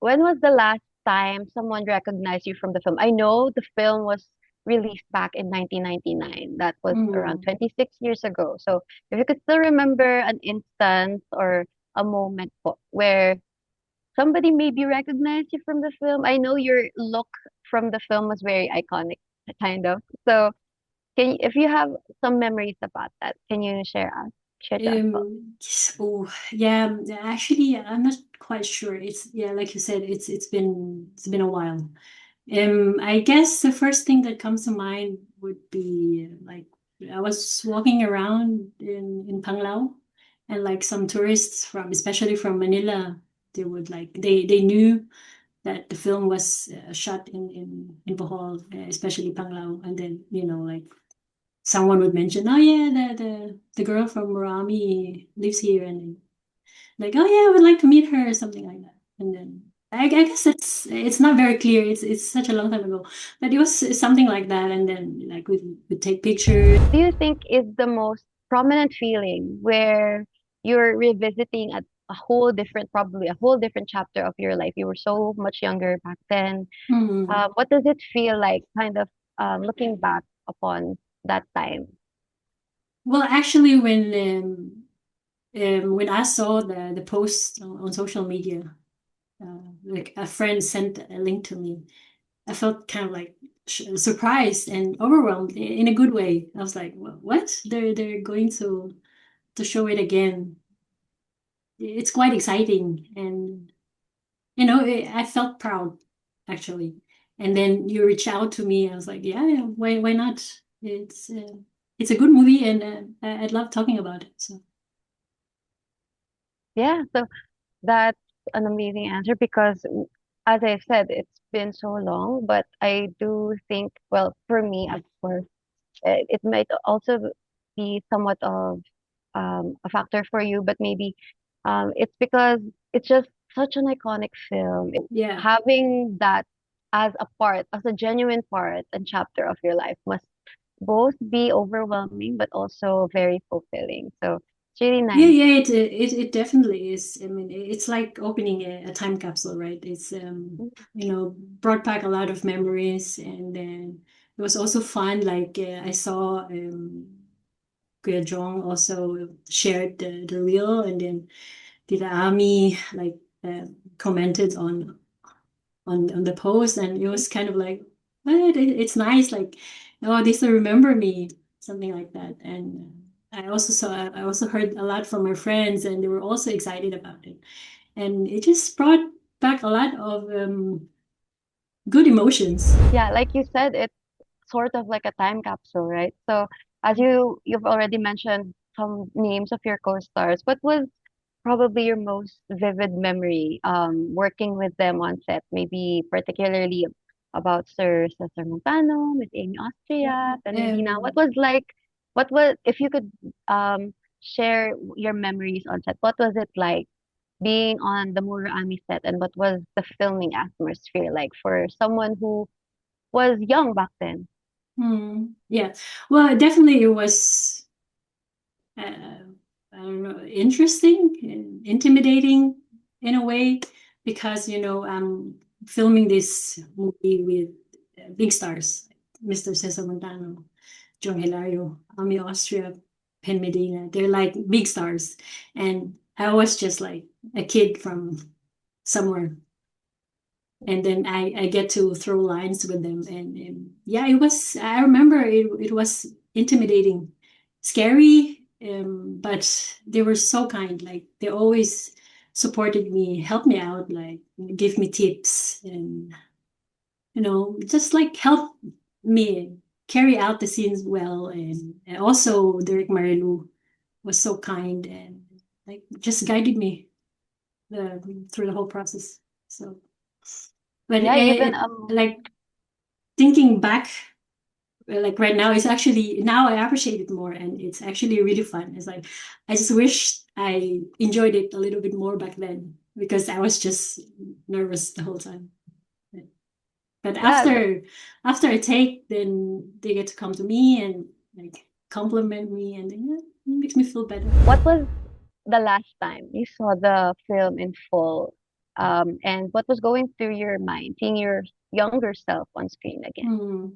when was the last time someone recognized you from the film? I know the film was released back in 1999. That was around Mm. 26 years ago. So if you could still remember an instance or a moment where somebody maybe recognized you from the film. I know your look from the film was very iconic, kind of. So if you have some memories about that, can you share to us all? Oh, yeah. Actually, I'm not quite sure. It's yeah, like you said, it's been a while. I guess the first thing that comes to mind would be like I was walking around in Panglao, and like some tourists from, especially from Manila, they would like they knew that the film was shot in Bohol, especially Panglao, and then like someone would mention, oh yeah, the girl from Muro-Ami lives here, and like, oh yeah, I would like to meet her or something like that. And then I guess it's not very clear. It's such a long time ago, but it was something like that. And then like we take pictures. Do you think is the most prominent feeling where you're revisiting a whole different, probably a whole different chapter of your life? You were so much younger back then. Mm. What does it feel like, kind of looking back upon that time? Well, actually, when I saw the post on social media, like a friend sent a link to me, I felt kind of like surprised and overwhelmed in a good way. I was like, What? They're going to show it again. It's quite exciting, and I felt proud actually. And then you reach out to me. I was like, yeah, yeah, why not? It's a good movie, and I'd love talking about it. So Yeah, so that's an amazing answer because, as I've said, it's been so long, but I do think, well, for me, of course, it might also be somewhat of a factor for you, but maybe it's because it's just such an iconic film. yeah, Having that as a part, as a genuine part and chapter of your life must both be overwhelming, but also very fulfilling. So it's really yeah, nice. yeah. It definitely is. I mean, it's like opening a time capsule, right? It's brought back a lot of memories, and then it was also fun. Like I saw Kuya Jong also shared the reel, and then Tita Ami like commented on the post, and it was kind of like, what? It's nice, like, oh, they still remember me, something like that. And I also heard a lot from my friends, and they were also excited about it, and it just brought back a lot of good emotions. Yeah, like you said, it's sort of like a time capsule, right? So as you've already mentioned some names of your co-stars, what was probably your most vivid memory working with them on set? Maybe particularly about Sir Cesar Montano, Miss Amy Austria, and Medina. Um, What was if you could share your memories on set? What was it like being on the Muro-Ami set, and what was the filming atmosphere like for someone who was young back then? yeah, well, definitely it was. Uh, I don't know, interesting and intimidating in a way, because I'm filming this movie with big stars, Mr. Cesar Montano, John Hilario, Ami Austria, Pen Medina. They're like big stars, and I was just like a kid from somewhere, and then I get to throw lines with them, and yeah, it was. I remember it was intimidating, scary, but they were so kind. Like they always supported me, helped me out, like give me tips, and just like help me carry out the scenes well. And also Derek Marilu was so kind, and like just guided me through the whole process. So, but Yeah, even like thinking back, like right now, it's actually now I appreciate it more, and it's actually really fun. It's like I just wish I enjoyed it a little bit more back then, because I was just nervous the whole time. But yeah, after I take, then they get to come to me and like compliment me, and then, yeah, it makes me feel better. what was the last time you saw the film in full? and what was going through your mind seeing your younger self on screen again? Hmm.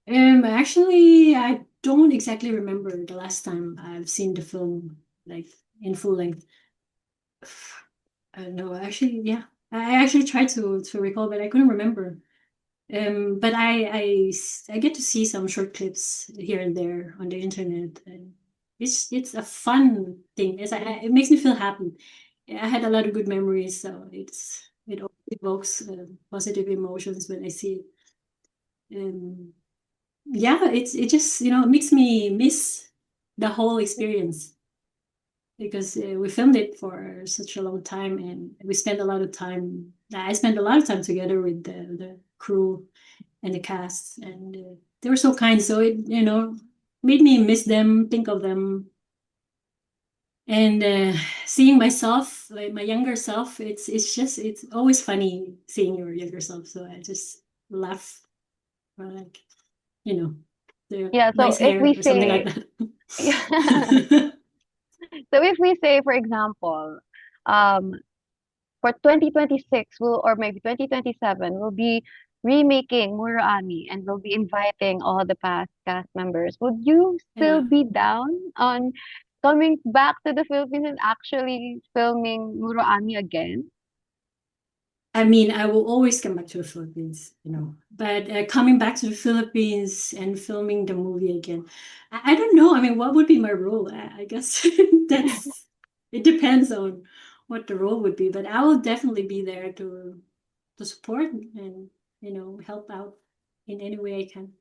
Actually, I don't exactly remember the last time I've seen the film like in full length. No, actually, yeah, I actually tried to recall, but I couldn't remember. But I get to see some short clips here and there on the internet, and it's a fun thing. It makes me feel happy. I had a lot of good memories, so it evokes positive emotions when I see it. Um, yeah, it just it makes me miss the whole experience because we filmed it for such a long time, and we spent a lot of time. I spent a lot of time together with the crew and the cast, and they were so kind. So it made me miss them, think of them, and seeing myself, like my younger self. It's always funny seeing your younger self. So I just laugh, or like the Yeah, so nice if hair we or something say like that. yeah, so if we say for example, um for 2026 will or maybe 2027 we'll be remaking Muro-Ami and we'll be inviting all the past cast members. Would you still Yeah. be down on coming back to the Philippines and actually filming Muro-Ami again? I mean, I will always come back to the Philippines, but coming back to the Philippines and filming the movie again, I don't know. I mean, what would be my role? I guess it depends on what the role would be, but I will definitely be there to support and, help out in any way I can.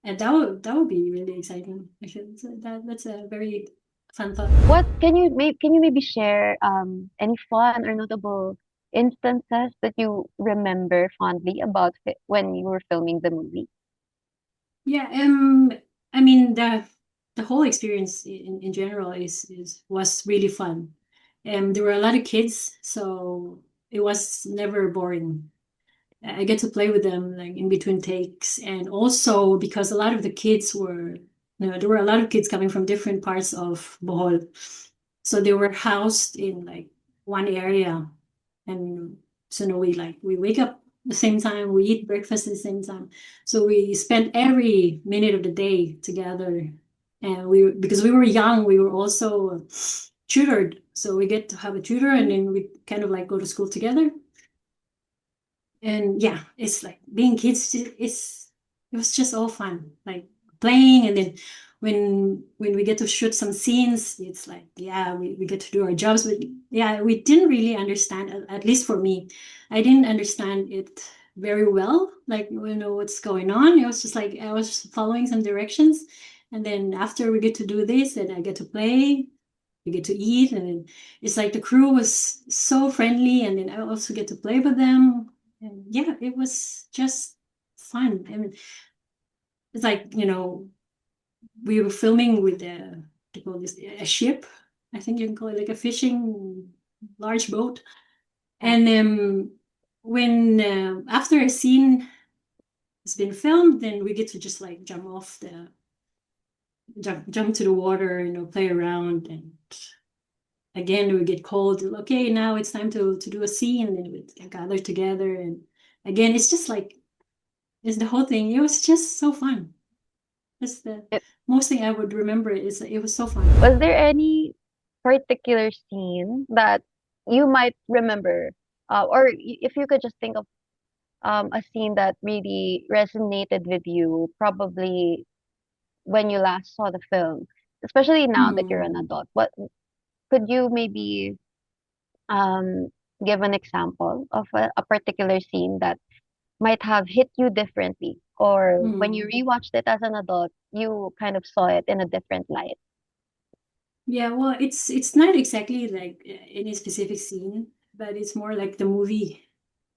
And that would be really exciting. Actually, so that's a very fun thought. What can you maybe share any fun or notable instances that you remember fondly about when you were filming the movie? Yeah, I mean the whole experience in general was really fun. There were a lot of kids, so it was never boring. I get to play with them like in between takes, and also because a lot of the kids were, there were a lot of kids coming from different parts of Bohol, so they were housed in like one area, and so no, we wake up the same time, we eat breakfast at the same time, so we spent every minute of the day together, and we because we were young, we were also tutored, so we get to have a tutor, and then we kind of like go to school together, and yeah, it's like being kids. It was just all fun, like playing, and then when we get to shoot some scenes, it's like yeah, we get to do our jobs. But yeah, we didn't really understand. At least for me, I didn't understand it very well. Like what's going on. It was just like I was following some directions, and then after we get to do this, and I get to play. We get to eat, and then it's like the crew was so friendly, and then I also get to play with them, and yeah, it was just fun. I mean, it's like we were filming with they call this a ship. I think you can call it like a fishing large boat. Yeah. And when after a scene has been filmed, then we get to just like jump to the water, play around, and again we get called. Okay, now it's time to do a scene, and then we gather together, and again it's just like it's the whole thing. It was just so fun. That's the It, most thing I would remember is it was so fun. was there any particular scene that you might remember, or if you could just think of a scene that really resonated with you, probably when you last saw the film, especially now that you're Hmm. an adult? What could you maybe um, give an example of a particular scene that might have hit you differently, or when you Hmm. rewatched it as an adult, you kind of saw it in a different light? Yeah, well, it's not exactly like any specific scene, but it's more like the movie,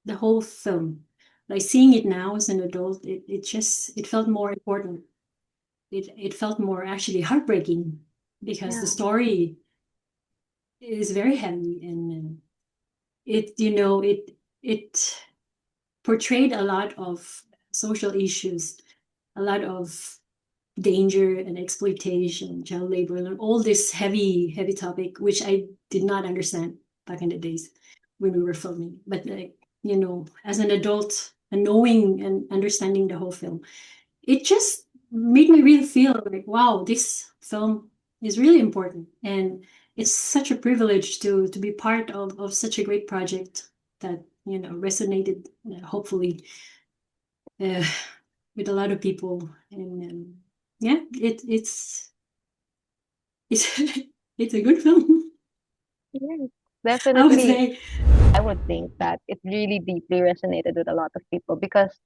the whole film. Like seeing it now as an adult, it felt more important. It felt more actually heartbreaking because the Yeah, story is very heavy, and it portrayed a lot of social issues, a lot of danger and exploitation, child labor, and all this heavy, heavy topic, which I did not understand back in the days. when we were filming. But like, you know, as an adult and knowing and understanding the whole film, it just made me really feel like, wow, this film is really important. And it's such a privilege to be part of such a great project that, you know, resonated, hopefully, uh, with a lot of people. And yeah, it's it's a good film, Yes, I would definitely. say. I would think that it really deeply resonated with a lot of people because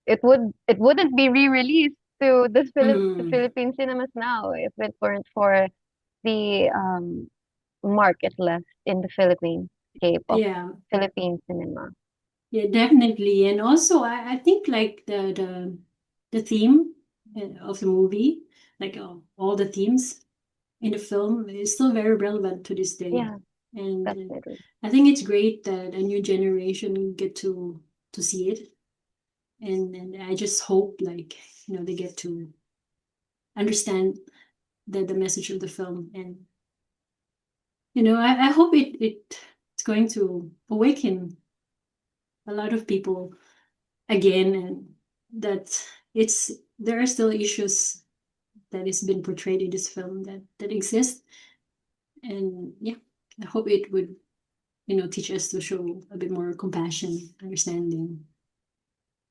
it wouldn't be re-released to the Mm, Philippine cinemas now if it weren't for the market left in the Philippine scape of yeah, Philippine cinema. yeah, definitely. And also, I think like the theme of the movie, like all the themes in the film, is still very relevant to this day. Yeah, And definitely. I think it's great that a new generation get to see it. And I just hope like, you know, they get to understand the message of the film. And you know, I hope it's going to awaken a lot of people again, and that it's there are still issues that is been portrayed in this film that exist. And yeah, I hope it would, you know, teach us to show a bit more compassion, understanding,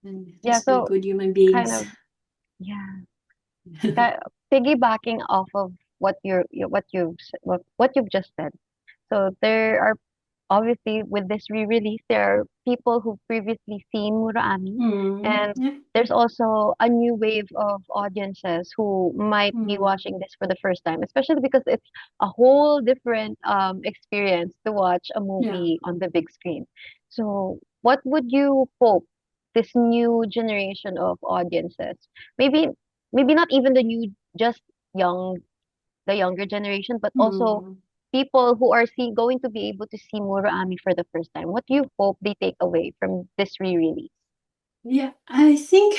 and Yeah, just be so good human kind beings. of yeah, piggybacking off of what you've just said. So there are obviously with this re-release, there are people who've previously seen Muro-Ami, Mm, and yeah. there's also a new wave of audiences who might be Mm, watching this for the first time, especially because it's a whole different experience to watch a yeah. movie on the big screen. So, what would you hope this new generation of audiences, maybe maybe not even the new, just young the younger generation, but also Mm, people who are going to be able to see Muro-Ami for the first time. What do you hope they take away from this re-release? yeah, I think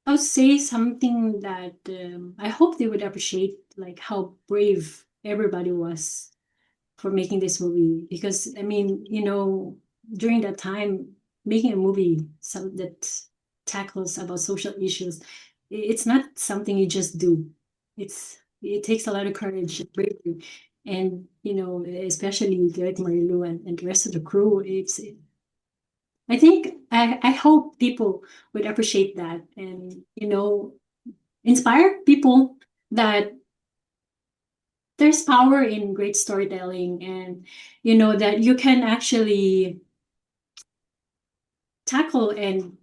I'll say something that I hope they would appreciate, like how brave everybody was for making this movie. Because I mean, you know, during that time, making a movie that tackles about social issues, it's not something you just do. It takes a lot of courage and bravery, and you know, especially Derek Marilu and the rest of the crew. I think I hope people would appreciate that, and you know, inspire people that there's power in great storytelling, and you know that you can actually tackle and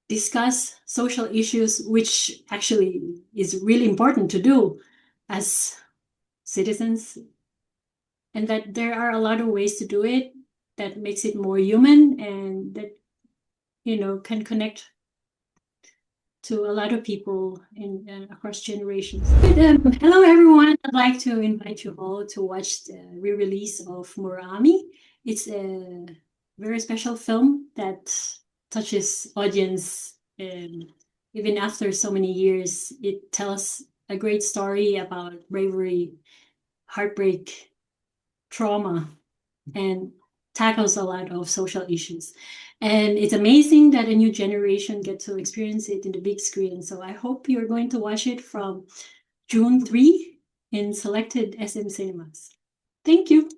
discuss social issues, which actually is really important to do as citizens, and that there are a lot of ways to do it that makes it more human, and that, you know, can connect to a lot of people in across generations. But, hello everyone! I'd like to invite you all to watch the re-release of Muro-Ami. It's a very special film that touches audience, even after so many years. It tells a great story about bravery, heartbreak, trauma, and tackles a lot of social issues. And it's amazing that a new generation get to experience it in the big screen. So I hope you're going to watch it from June 3 in selected SM cinemas. Thank you.